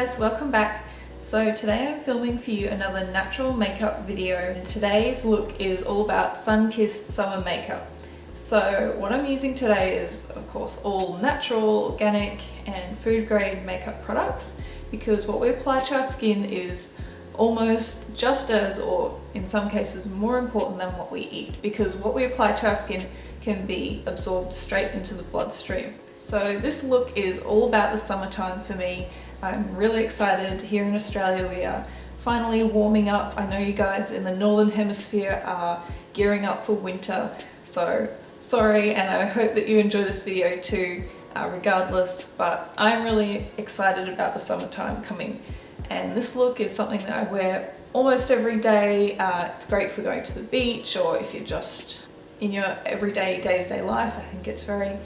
guys, welcome back. So today I'm filming for you another natural makeup video, and today's look is all about sun-kissed summer makeup. So what I'm using today is of course all natural, organic and food grade makeup products, because what we apply to our skin is almost just as, or in some cases more important than what we eat, because what we apply to our skin can be absorbed straight into the bloodstream. So this look is all about the summertime for me. I'm really excited. Here in Australia we are finally warming up. I know you guys in the northern hemisphere are gearing up for winter, so sorry, and I hope that you enjoy this video too, regardless, but I'm really excited about the summertime coming, and this look is something that I wear almost every day. It's great for going to the beach, or if you're just in your everyday day-to-day life. I think it's very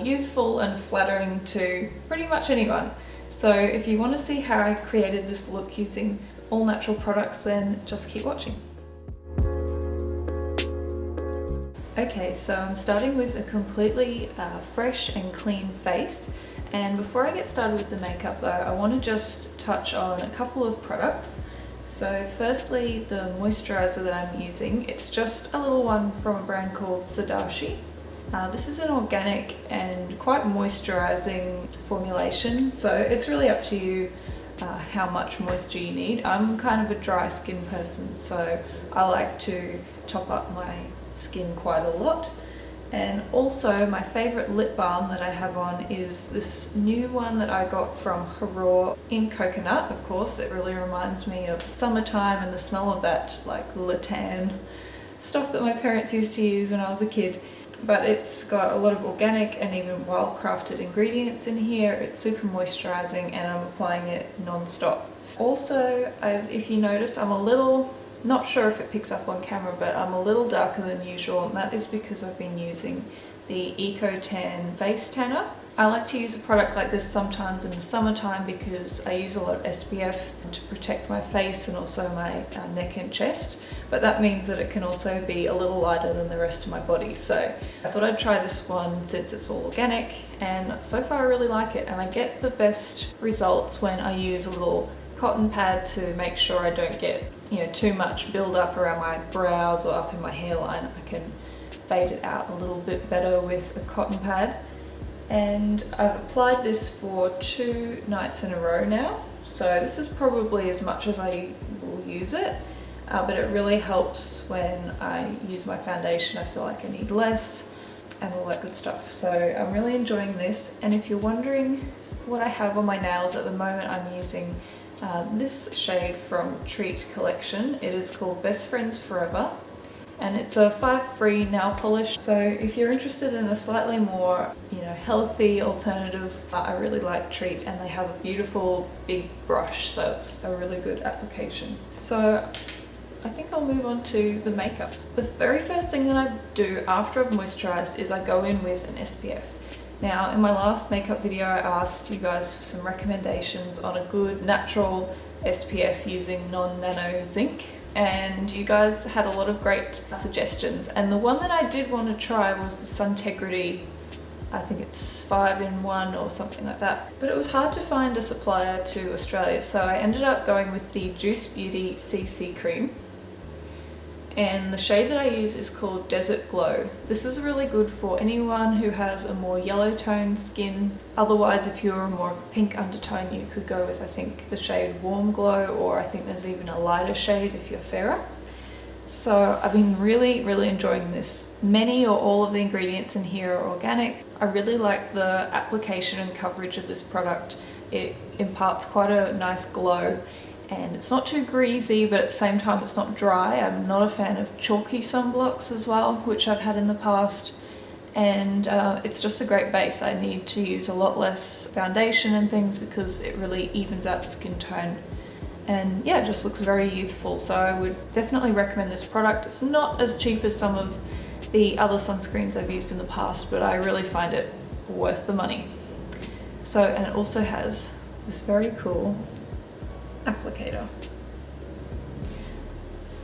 youthful and flattering to pretty much anyone. So if you want to see how I created this look using all natural products, then just keep watching. Okay, so I'm starting with a completely fresh and clean face, and before I get started with the makeup though, I want to just touch on a couple of products. So firstly, the moisturiser that I'm using, it's just a little one from a brand called Sodashi. This is an organic and quite moisturising formulation, so it's really up to you how much moisture you need. I'm kind of a dry skin person, so I like to top up my skin quite a lot. And also my favourite lip balm that I have on is this new one that I got from Harraw in coconut. Of course, it really reminds me of summertime and the smell of that like latan stuff that my parents used to use when I was a kid. But it's got a lot of organic and even well-crafted ingredients in here. It's super moisturising and I'm applying it non-stop. Also, if you notice, I'm a little, not sure if it picks up on camera, but I'm a little darker than usual, and that is because I've been using the EcoTan face tanner. I like to use a product like this sometimes in the summertime because I use a lot of SPF to protect my face and also my neck and chest, but that means that it can also be a little lighter than the rest of my body. So I thought I'd try this one since it's all organic, and so far I really like it, and I get the best results when I use a little cotton pad to make sure I don't get too much build up around my brows or up in my hairline. I can fade it out a little bit better with a cotton pad. And I've applied this for 2 nights in a row now, so this is probably as much as I will use it, but it really helps when I use my foundation. I feel like I need less and all that good stuff, so I'm really enjoying this. And if you're wondering what I have on my nails at the moment, I'm using this shade from Treat collection. It is called Best Friends Forever, and it's a 5-free nail polish. So if you're interested in a slightly more healthy alternative, I really like Treat, and they have a beautiful big brush, so it's a really good application. So I think I'll move on to the makeup. The very first thing that I do after I've moisturized is I go in with an SPF. Now, in my last makeup video I asked you guys for some recommendations on a good natural SPF using non-nano zinc, and you guys had a lot of great suggestions, and the one that I did want to try was the Suntegrity. I think it's 5-in-1 or something like that, but it was hard to find a supplier to Australia, so I ended up going with the Juice Beauty CC cream, and the shade that I use is called Desert Glow. This is really good for anyone who has a more yellow toned skin. Otherwise, if you're more of a pink undertone, you could go with, I think, the shade Warm Glow, or I think there's even a lighter shade if you're fairer. So I've been really enjoying this. Many or all of the ingredients in here are organic. I really like the application and coverage of this product. It imparts quite a nice glow, and it's not too greasy, but at the same time it's not dry. I'm not a fan of chalky sunblocks as well, which I've had in the past, and it's just a great base. I need to use a lot less foundation and things because it really evens out the skin tone, and yeah, it just looks very youthful. So I would definitely recommend this product. It's not as cheap as some of the other sunscreens I've used in the past, but I really find it worth the money. So, and it also has this very cool applicator.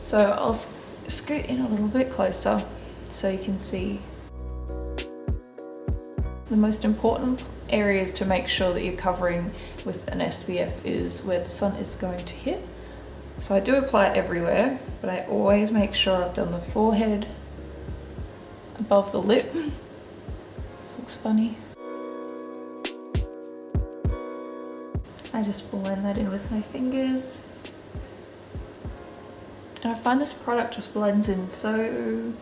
So I'll scoot in a little bit closer so you can see. The most important areas to make sure that you're covering with an SPF is where the sun is going to hit. So I do apply it everywhere, but I always make sure I've done the forehead, above the lip. This looks funny. I just blend that in with my fingers. And I find this product just blends in so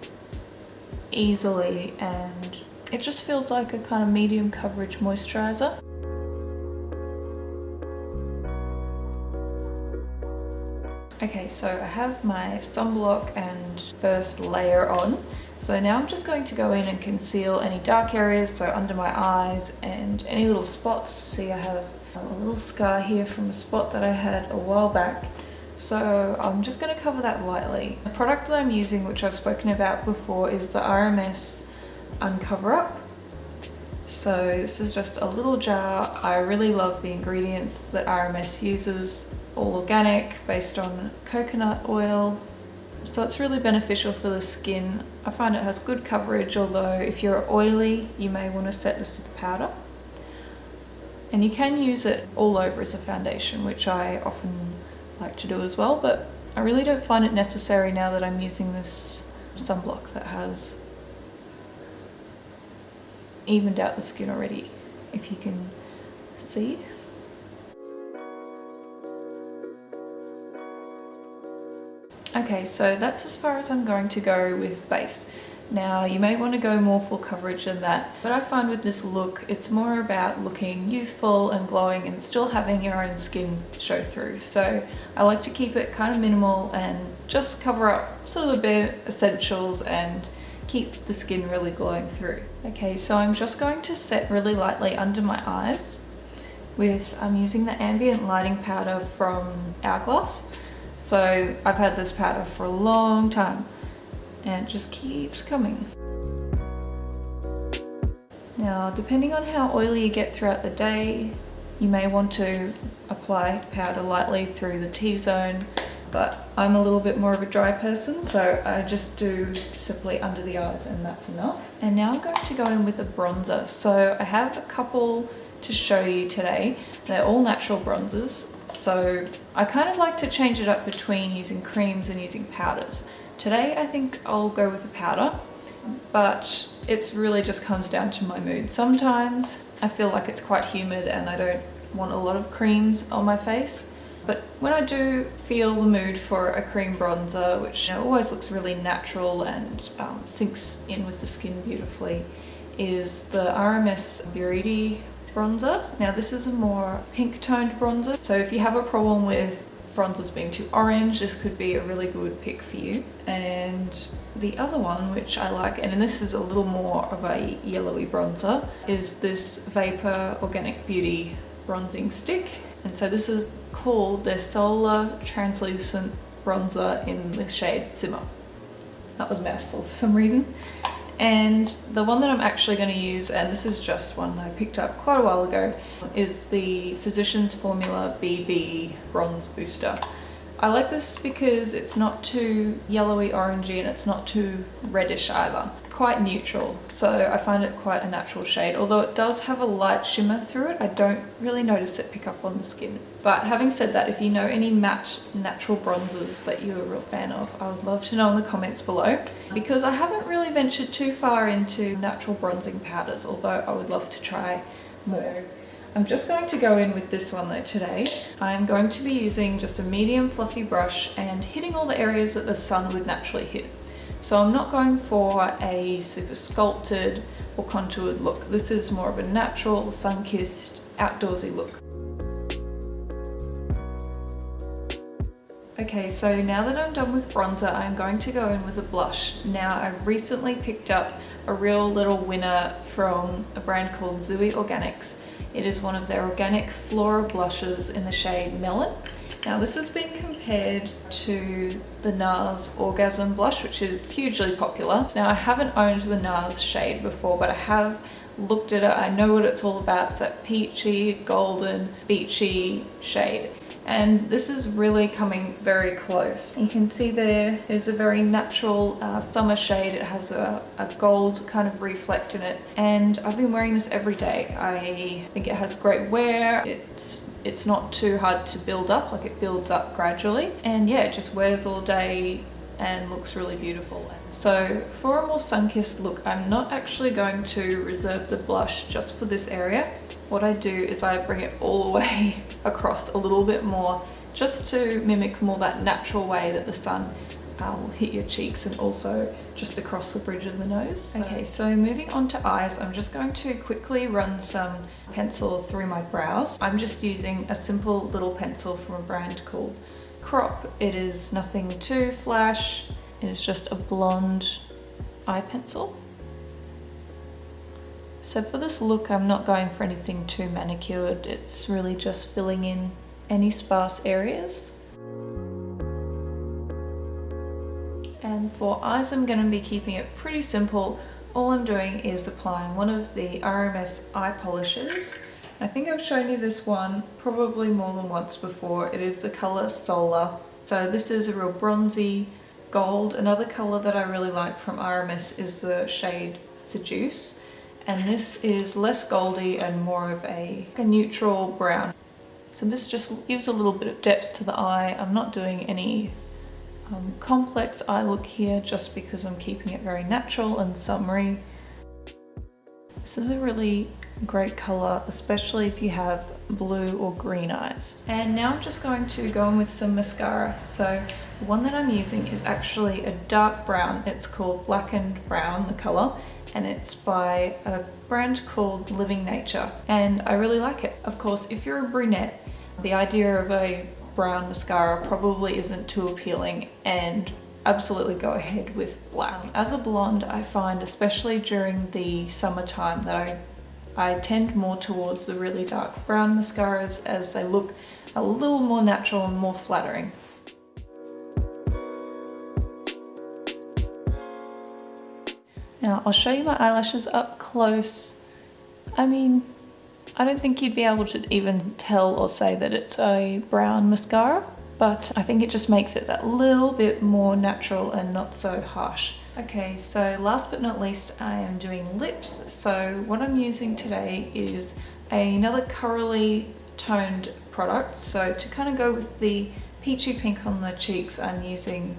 easily, and it just feels like a kind of medium coverage moisturiser. Okay, so I have my sunblock and first layer on. So now I'm just going to go in and conceal any dark areas, so under my eyes and any little spots. See, I have a little scar here from a spot that I had a while back. So I'm just going to cover that lightly. The product that I'm using, which I've spoken about before, is the RMS Uncover-Up. So this is just a little jar. I really love the ingredients that RMS uses. All organic, based on coconut oil. So it's really beneficial for the skin. I find it has good coverage, although if you're oily, you may want to set this with powder. And you can use it all over as a foundation, which I often like to do as well, but I really don't find it necessary now that I'm using this sunblock that has evened out the skin already, if you can see. Okay, so that's as far as I'm going to go with base. Now, you may want to go more full coverage than that, but I find with this look, it's more about looking youthful and glowing and still having your own skin show through. So I like to keep it kind of minimal and just cover up sort of the bare essentials and keep the skin really glowing through. Okay, so I'm just going to set really lightly under my eyes I'm using the Ambient lighting powder from Hourglass. So I've had this powder for a long time and it just keeps coming. Now, depending on how oily you get throughout the day, you may want to apply powder lightly through the T-zone, but I'm a little bit more of a dry person, so I just do simply under the eyes and that's enough. And now I'm going to go in with a bronzer. So I have a couple to show you today. They're all natural bronzers. So I kind of like to change it up between using creams and using powders. Today I think I'll go with a powder, but it really just comes down to my mood. Sometimes I feel like it's quite humid and I don't want a lot of creams on my face. But when I do feel the mood for a cream bronzer, which always looks really natural and sinks in with the skin beautifully, is the RMS Beauty Bronzer. Now this is a more pink toned bronzer, so if you have a problem with bronzers being too orange, this could be a really good pick for you. And the other one, which I like, and this is a little more of a yellowy bronzer, is this Vapour Organic Beauty Bronzing Stick. And so this is called their Cellular Translucent Bronzer in the shade Simmer. That was a mouthful for some reason. And the one that I'm actually going to use, and this is just one that I picked up quite a while ago, is the Physicians Formula BB Bronze Booster. I like this because it's not too yellowy orangey and it's not too reddish either. Quite neutral, so I find it quite a natural shade. Although it does have a light shimmer through it, I don't really notice it pick up on the skin. But having said that, if you know any matte natural bronzers that you're a real fan of, I would love to know in the comments below, because I haven't really ventured too far into natural bronzing powders, although I would love to try more. I'm just going to go in with this one though today. I'm going to be using just a medium fluffy brush and hitting all the areas that the sun would naturally hit. So I'm not going for a super sculpted or contoured look. This is more of a natural, sun-kissed, outdoorsy look. Okay, so now that I'm done with bronzer, I'm going to go in with a blush. Now, I recently picked up a real little winner from a brand called Zooey Organics. It is one of their organic floral blushes in the shade Melon. Now this has been compared to the Nars Orgasm blush, which is hugely popular. Now I haven't owned the Nars shade before, but I have looked at it. I know what it's all about. It's that peachy, golden, beachy shade. and this is really coming very close. You can see there's a very natural summer shade. It has a gold kind of reflect in it, and I've been wearing this every day. I think it has great wear. It's not too hard to build up, like it builds up gradually, and yeah, it just wears all day and looks really beautiful. So for a more sun-kissed look, I'm not actually going to reserve the blush just for this area. What I do is I bring it all the way across a little bit more, just to mimic more that natural way that the sun will hit your cheeks, and also just across the bridge of the nose. Okay, so moving on to eyes, I'm just going to quickly run some pencil through my brows. I'm just using a simple little pencil from a brand called Crop. It is nothing too flash. It is just a blonde eye pencil. So for this look, I'm not going for anything too manicured. It's really just filling in any sparse areas. And for eyes, I'm going to be keeping it pretty simple. All I'm doing is applying one of the RMS eye polishes. I think I've shown you this one probably more than once before. It is the color Cellular. So this is a real bronzy gold. Another color that I really like from RMS is the shade Seduce. And this is less goldy and more of a neutral brown. So this just gives a little bit of depth to the eye. I'm not doing any complex eye look here, just because I'm keeping it very natural and summery. This is a really great color, especially if you have blue or green eyes. And now I'm just going to go in with some mascara. So the one that I'm using is actually a dark brown. It's called Blackened Brown, the color, and it's by a brand called Living Nature, and I really like it. Of course, if you're a brunette, the idea of a brown mascara probably isn't too appealing, and absolutely go ahead with black. As a blonde, I find, especially during the summertime, that I tend more towards the really dark brown mascaras, as they look a little more natural and more flattering. Now I'll show you my eyelashes up close. I mean, I don't think you'd be able to even tell or say that it's a brown mascara, but I think it just makes it that little bit more natural and not so harsh. Okay, so last but not least, I am doing lips. So what I'm using today is another corally toned product. So to kind of go with the peachy pink on the cheeks, I'm using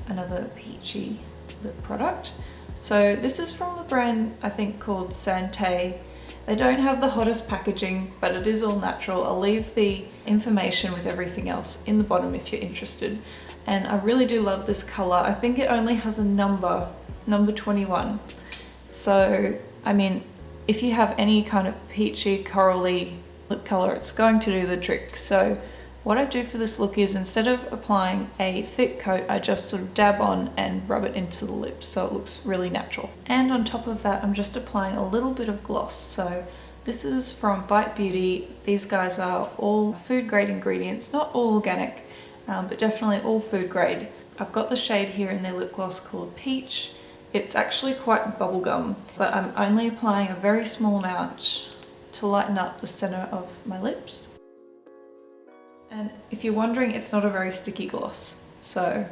another peachy lip product. So this is from the brand, I think, called Santé. They don't have the hottest packaging, but it is all natural. I'll leave the information with everything else in the bottom if you're interested. And I really do love this color. I think it only has a number 21. So, I mean, if you have any kind of peachy, corally lip color, it's going to do the trick. So what I do for this look is, instead of applying a thick coat, I just sort of dab on and rub it into the lips so it looks really natural. And on top of that, I'm just applying a little bit of gloss. So this is from Bite Beauty. These guys are all food grade ingredients, not all organic, but definitely all food grade. I've got the shade here in their lip gloss called Peach. It's actually quite bubblegum, but I'm only applying a very small amount to lighten up the center of my lips. And if you're wondering, it's not a very sticky gloss, so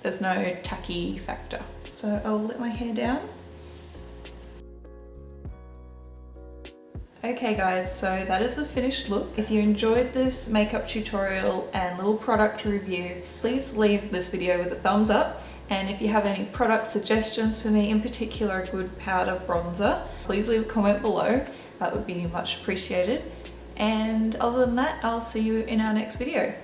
there's no tacky factor. So I'll let my hair down. Okay guys, so that is the finished look. If you enjoyed this makeup tutorial and little product review, please leave this video with a thumbs up. And if you have any product suggestions for me, in particular a good powder bronzer, please leave a comment below. That would be much appreciated. And other than that, I'll see you in our next video.